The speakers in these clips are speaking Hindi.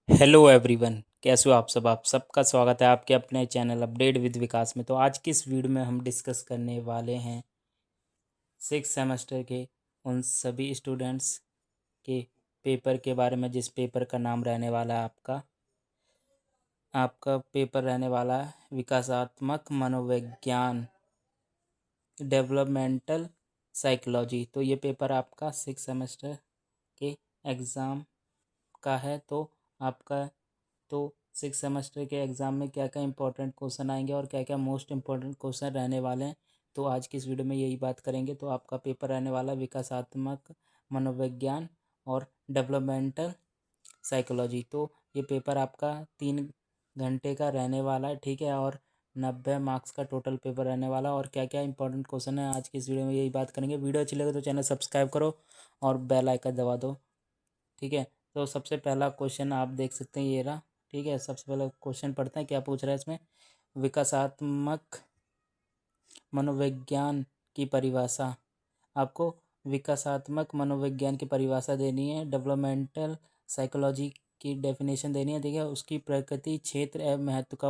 हेलो एवरीवन, कैसे हो आप सबका स्वागत है आपके अपने चैनल अपडेट विद विकास में। तो आज की इस वीडियो में हम डिस्कस करने वाले हैं सिक्स सेमेस्टर के उन सभी स्टूडेंट्स के पेपर के बारे में जिस पेपर का नाम रहने वाला है आपका पेपर रहने वाला है विकासात्मक मनोविज्ञान, डेवलपमेंटल साइकोलॉजी। तो ये पेपर आपका सिक्स सेमेस्टर के एग्ज़ाम का है। तो सिक्स सेमेस्टर के एग्ज़ाम में क्या क्या इंपॉर्टेंट क्वेश्चन आएंगे और क्या क्या मोस्ट इंपॉर्टेंट क्वेश्चन रहने वाले हैं, तो आज की इस वीडियो में यही बात करेंगे। तो आपका पेपर रहने वाला विकासात्मक मनोविज्ञान और डेवलपमेंटल साइकोलॉजी। तो ये पेपर आपका 3 घंटे का रहने वाला है, ठीक है, और 90 मार्क्स का टोटल पेपर रहने वाला। और क्या क्या इंपॉर्टेंट क्वेश्चन है आज की इस वीडियो में यही बात करेंगे। वीडियो अच्छी लगे तो चैनल सब्सक्राइब करो और बेल आइकन दबा दो, ठीक है। तो सबसे पहला क्वेश्चन आप देख सकते हैं, ये रहा, ठीक है। सबसे पहला क्वेश्चन पढ़ते हैं क्या पूछ रहा है इसमें। विकासात्मक मनोविज्ञान की परिभाषा। आपको विकासात्मक मनोविज्ञान की परिभाषा देनी है, डेवलपमेंटल साइकोलॉजी की डेफिनेशन देनी है, ठीक है। उसकी प्रकृति, क्षेत्र एवं महत्व का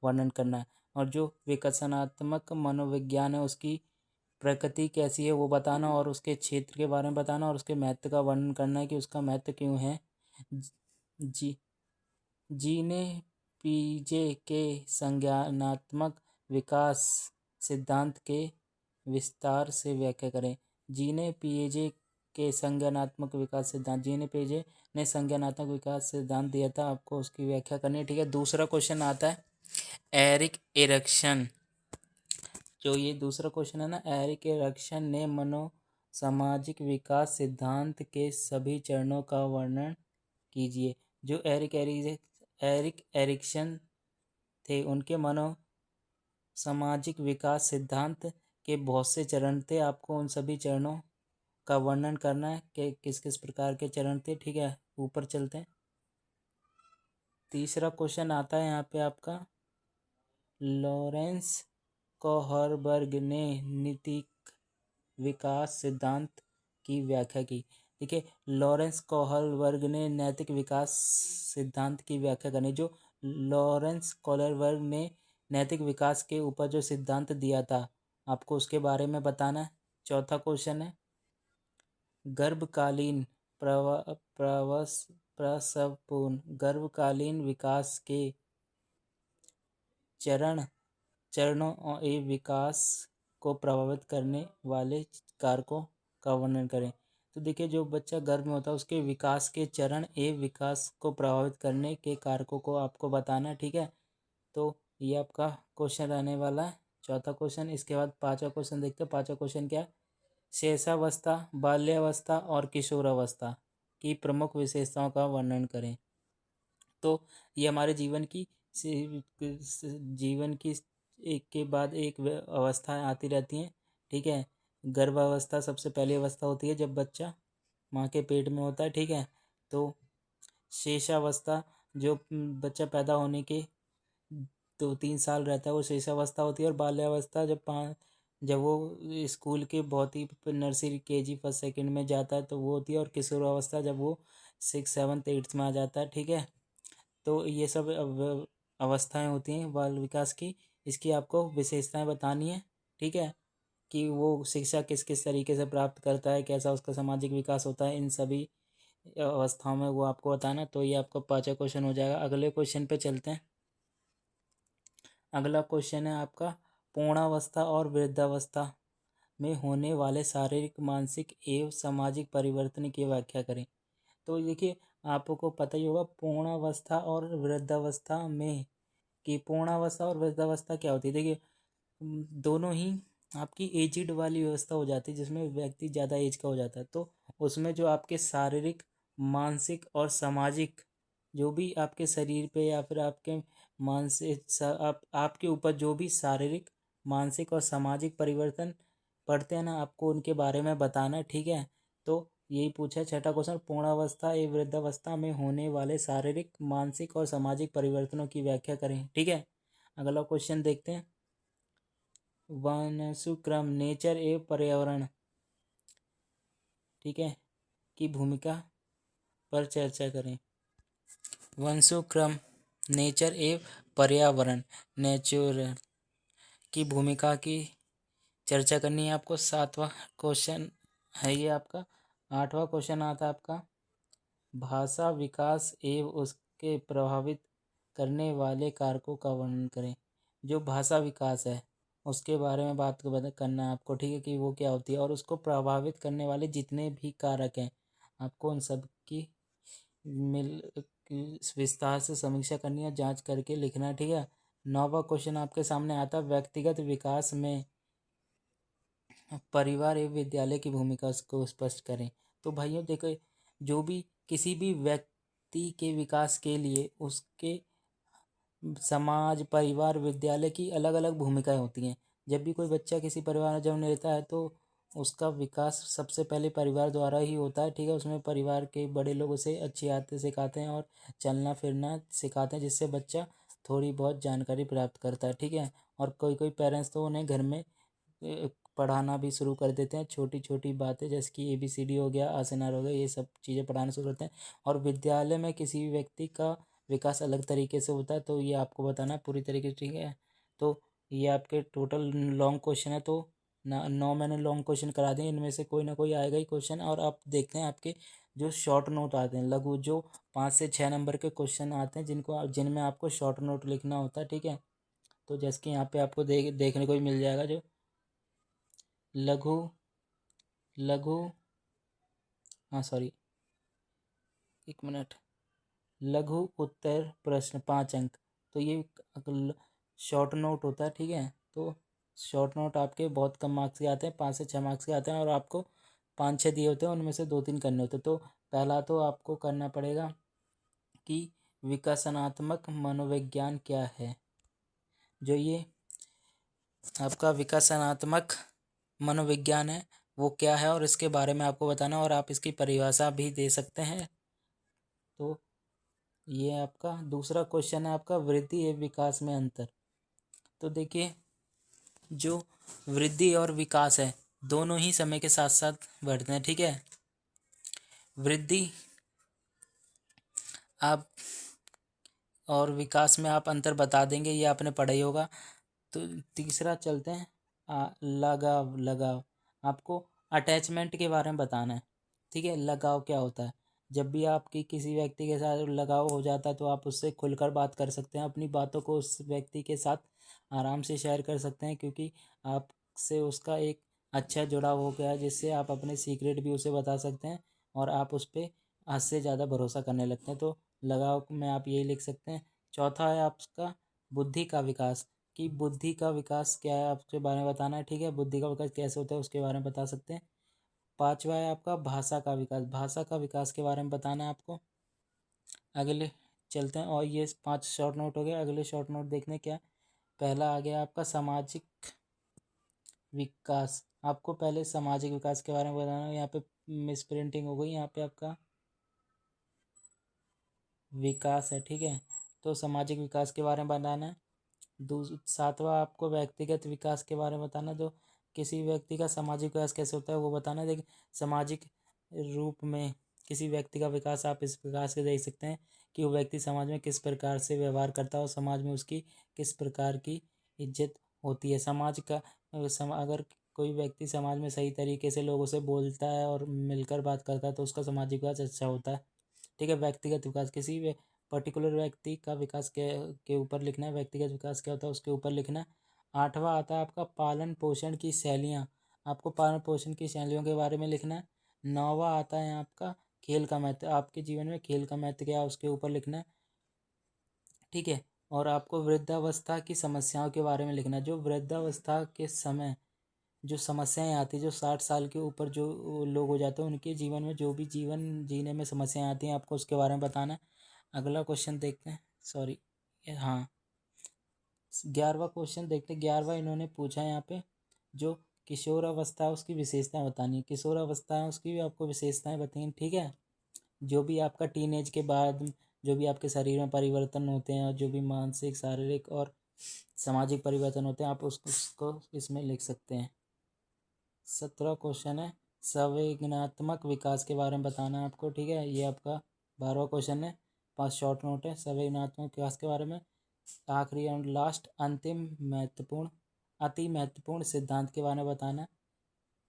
वर्णन करना है। और जो विकसनात्मक मनोविज्ञान है उसकी प्रकृति कैसी है वो बताना, और उसके क्षेत्र के बारे में बताना, और उसके महत्व का वर्णन करना है कि उसका महत्व क्यों है। जी जी ने पीजे के संज्ञानात्मक विकास सिद्धांत के विस्तार से व्याख्या करें। जी ने पीजे के संज्ञानात्मक विकास सिद्धांत, जी ने पीजे ने संज्ञानात्मक विकास सिद्धांत दिया था, आपको उसकी व्याख्या करनी है, ठीक है। दूसरा क्वेश्चन आता है एरिक एरिक्सन। जो ये दूसरा क्वेश्चन है ना, एरिक एरिक्सन ने मनो सामाजिक विकास सिद्धांत के सभी चरणों का वर्णन कीजिए। जो एरिक एरिक्सन थे उनके मनो सामाजिक विकास सिद्धांत के बहुत से चरण थे, आपको उन सभी चरणों का वर्णन करना है कि किस किस प्रकार के चरण थे, ठीक है। ऊपर चलते हैं। तीसरा क्वेश्चन आता है यहाँ पे आपका, लॉरेंस कोहरबर्ग ने नीतिक विकास सिद्धांत की व्याख्या की। देखिए, लॉरेंस कोहलबर्ग ने नैतिक विकास सिद्धांत की व्याख्या करनी। जो लॉरेंस कोहलबर्ग ने नैतिक विकास के ऊपर जो सिद्धांत दिया था, आपको उसके बारे में बताना है। चौथा क्वेश्चन है, गर्भकालीन प्रसवपूर्ण गर्भकालीन विकास के चरणों और विकास को प्रभावित करने वाले कारकों का वर्णन करें। तो देखिए, जो बच्चा गर्भ में होता है उसके विकास के चरण एवं विकास को प्रभावित करने के कारकों को आपको बताना है, ठीक है। तो ये आपका क्वेश्चन रहने वाला है, चौथा क्वेश्चन। इसके बाद पांचवा क्वेश्चन देखते हैं। पांचवा क्वेश्चन क्या है, शैशवावस्था, बाल्यावस्था और किशोरावस्था की प्रमुख विशेषताओं का वर्णन करें। तो ये हमारे जीवन की एक के बाद एक अवस्थाएं आती रहती हैं, ठीक है। गर्भावस्था सबसे पहली अवस्था होती है जब बच्चा माँ के पेट में होता है, ठीक है। तो शेषावस्था, जो बच्चा पैदा होने के 2-3 साल रहता है वो शेषावस्था होती है। और बाल्यावस्था जब वो स्कूल के बहुत ही नर्सरी केजी फर्स्ट सेकंड में जाता है तो वो होती है। और किशोरावस्था जब वो 6, 7, 8 में आ जाता है, ठीक है। तो ये सब अवस्थाएं होती हैं बाल विकास की। इसकी आपको विशेषताएं बतानी है, ठीक है, कि वो शिक्षा किस किस तरीके से प्राप्त करता है, कैसा उसका सामाजिक विकास होता है, इन सभी अवस्थाओं में वो आपको बताना। तो ये आपका पांचवा क्वेश्चन हो जाएगा। अगले क्वेश्चन पे चलते हैं। अगला क्वेश्चन है आपका, पूर्णावस्था और वृद्धावस्था में होने वाले शारीरिक, मानसिक एवं सामाजिक परिवर्तन की व्याख्या करें। तो देखिए, आपको पता ही होगा पूर्णावस्था और वृद्धावस्था में, कि पूर्णावस्था और वृद्धावस्था क्या होती है। देखिए, दोनों ही आपकी एजिड वाली व्यवस्था हो जाती है जिसमें व्यक्ति ज़्यादा एज का हो जाता है। तो उसमें जो आपके शारीरिक, मानसिक और सामाजिक, जो भी आपके शरीर पे या फिर आपके आपके ऊपर जो भी शारीरिक, मानसिक और सामाजिक परिवर्तन पड़ते हैं ना, आपको उनके बारे में बताना है, ठीक है। तो यही पूछा है छठा क्वेश्चन, पूर्णावस्था एवं वृद्धावस्था में होने वाले शारीरिक, मानसिक और सामाजिक परिवर्तनों की व्याख्या करें, ठीक है। अगला क्वेश्चन देखते हैं, वंशानुक्रम, नेचर एवं पर्यावरण, ठीक है, की भूमिका पर चर्चा करें। वंशानुक्रम, नेचर एवं पर्यावरण, नेचुरल की भूमिका की चर्चा करनी है आपको। 7वां क्वेश्चन है ये आपका। 8वां क्वेश्चन आता है आपका भाषा विकास एवं उसके प्रभावित करने वाले कारकों का वर्णन करें। जो भाषा विकास है उसके बारे में बात करना है आपको, ठीक है, कि वो क्या होती है और उसको प्रभावित करने वाले जितने भी कारक हैं आपको उन सब की मिल विस्तार से समीक्षा करनी है, जांच करके लिखना है, ठीक है। 9वां क्वेश्चन आपके सामने आता है व्यक्तिगत विकास में परिवार एवं विद्यालय की भूमिका को स्पष्ट करें। तो भाइयों देखो, जो भी किसी भी व्यक्ति के विकास के लिए उसके समाज, परिवार, विद्यालय की अलग अलग भूमिकाएं होती हैं। जब भी कोई बच्चा किसी परिवार में जन्म लेता है तो उसका विकास सबसे पहले परिवार द्वारा ही होता है, ठीक है। उसमें परिवार के बड़े लोग उसे अच्छी आदतें सिखाते हैं और चलना फिरना सिखाते हैं, जिससे बच्चा थोड़ी बहुत जानकारी प्राप्त करता है, ठीक है। और कोई कोई पेरेंट्स तो उन्हें घर में पढ़ाना भी शुरू कर देते हैं, छोटी छोटी बातें जैसे कि ABCD हो गया, आसनार हो गया, ये सब चीज़ें पढ़ाना शुरू करते हैं। और विद्यालय में किसी भी व्यक्ति का विकास अलग तरीके से होता है, तो ये आपको बताना है पूरी तरीके से, ठीक है। तो ये आपके टोटल लॉन्ग क्वेश्चन है, तो 9 मैंने लॉन्ग क्वेश्चन करा दिए, इनमें से कोई ना कोई आएगा ही क्वेश्चन। और आप देखते हैं आपके जो शॉर्ट नोट आते हैं लघु, जो 5 से 6 नंबर के क्वेश्चन आते हैं जिनमें आपको शॉर्ट नोट लिखना होता है, ठीक है। तो जैसे कि यहाँ पे आपको देखने को ही मिल जाएगा जो लघु लघु हाँ सॉरी, एक मिनट, लघु उत्तर प्रश्न 5 अंक, तो ये शॉर्ट नोट होता है, ठीक है। तो शॉर्ट नोट आपके बहुत कम मार्क्स के आते हैं, 5 से 6 मार्क्स के आते हैं, और आपको 5-6 दिए होते हैं, उनमें से 2-3 करने होते हैं। तो पहला तो आपको करना पड़ेगा कि विकसनात्मक मनोविज्ञान क्या है। जो ये आपका विकसनात्मक मनोविज्ञान है वो क्या है और इसके बारे में आपको बताना, और आप इसकी परिभाषा भी दे सकते हैं। तो ये आपका दूसरा क्वेश्चन है आपका वृद्धि एवं विकास में अंतर। तो देखिए, जो वृद्धि और विकास है दोनों ही समय के साथ साथ बढ़ते हैं, ठीक है। वृद्धि आप और विकास में आप अंतर बता देंगे, ये आपने पढ़ा ही होगा। तो तीसरा चलते हैं लगाव। लगाव आपको अटैचमेंट के बारे में बताना है, ठीक है। लगाव क्या होता है? जब भी आपकी किसी व्यक्ति के साथ लगाव हो जाता है तो आप उससे खुलकर बात कर सकते हैं, अपनी बातों को उस व्यक्ति के साथ आराम से शेयर कर सकते हैं, क्योंकि आपसे उसका एक अच्छा जुड़ाव हो गया है, जिससे आप अपने सीक्रेट भी उसे बता सकते हैं और आप उस पर हद से ज़्यादा भरोसा करने लगते हैं। तो लगाव में आप यही लिख सकते हैं। चौथा है आपका बुद्धि का विकास, कि बुद्धि का विकास क्या है आपके बारे में बताना है, ठीक है। बुद्धि का विकास कैसे होता है उसके बारे में बता सकते हैं। 5वां है आपका भाषा का विकास। भाषा का विकास के बारे में बताना है आपको। अगले चलते हैं, और ये 5 शॉर्ट नोट हो गए। अगले शॉर्ट नोट देखने क्या। पहला आ गया आपका सामाजिक विकास। आपको पहले सामाजिक विकास के बारे में बताना है। यहाँ पे मिस प्रिंटिंग हो गई, यहाँ पे आपका विकास है, ठीक है। तो सामाजिक विकास के बारे में बताना है। 7वां आपको व्यक्तिगत विकास के बारे में बताना, जो किसी व्यक्ति का सामाजिक विकास कैसे होता है वो बताना है। देखिए, सामाजिक रूप में किसी व्यक्ति का विकास आप इस प्रकार से देख सकते हैं कि वो व्यक्ति समाज में किस प्रकार से व्यवहार करता है और समाज में उसकी किस प्रकार की इज्जत होती है। समाज का अगर कोई व्यक्ति समाज में सही तरीके से लोगों से बोलता है और मिलकर बात करता है तो उसका सामाजिक विकास अच्छा होता है, ठीक है। व्यक्तिगत विकास किसी पर्टिकुलर व्यक्ति का विकास के ऊपर लिखना है। व्यक्तिगत विकास क्या होता है उसके ऊपर लिखना है। 8वां आता है आपका पालन पोषण की शैलियाँ। आपको पालन पोषण की शैलियों के बारे में लिखना है। 9वां आता है आपका खेल का महत्व। आपके जीवन में खेल का महत्व क्या है उसके ऊपर लिखना है, ठीक है। और आपको वृद्धावस्था की समस्याओं के बारे में लिखना है। जो वृद्धावस्था के समय जो समस्याएं आती है, जो 60 साल के ऊपर जो लोग हो जाते हैं उनके जीवन में जो भी जीवन जीने में समस्याएं आती हैं आपको उसके बारे में बताना है। अगला क्वेश्चन देखते हैं, सॉरी, हाँ, 11वां क्वेश्चन देखते हैं। 11वां इन्होंने पूछा है यहाँ पे, जो किशोर अवस्था है उसकी विशेषताएं बतानी है। किशोर अवस्था है उसकी भी आपको विशेषताएं बतानी, ठीक है। जो भी आपका टीनेज के बाद जो भी आपके शरीर में परिवर्तन होते हैं और जो भी मानसिक, शारीरिक और सामाजिक परिवर्तन होते हैं आप उसको इसमें लिख सकते हैं। 17वां क्वेश्चन है संवेदनात्मक विकास के बारे में बताना है आपको, ठीक है। ये आपका 12वां क्वेश्चन है। 5 शॉर्ट नोट है संवेदनात्मक विकास के बारे में। आखिरी एंड लास्ट अंतिम महत्वपूर्ण अति महत्वपूर्ण सिद्धांत के बारे में बताना।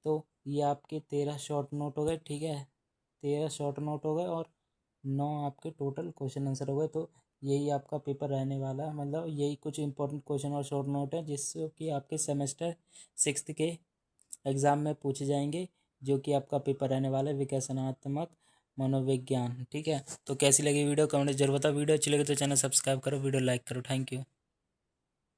तो ये आपके 13 शॉर्ट नोट हो गए, ठीक है, 13 शॉर्ट नोट हो गए और 9 आपके टोटल क्वेश्चन आंसर हो गए। तो यही आपका पेपर रहने वाला है, मतलब यही कुछ इंपॉर्टेंट क्वेश्चन और शॉर्ट नोट है जिससे कि आपके सेमेस्टर 6 के एग्ज़ाम में पूछे जाएंगे, जो कि आपका पेपर रहने वाला है विकसनात्मक मनोविज्ञान। ठीक है, तो कैसी लगी वीडियो कमेंट जरूर बताओ। वीडियो अच्छी लगे तो चैनल सब्सक्राइब करो, वीडियो लाइक करो। Thank you.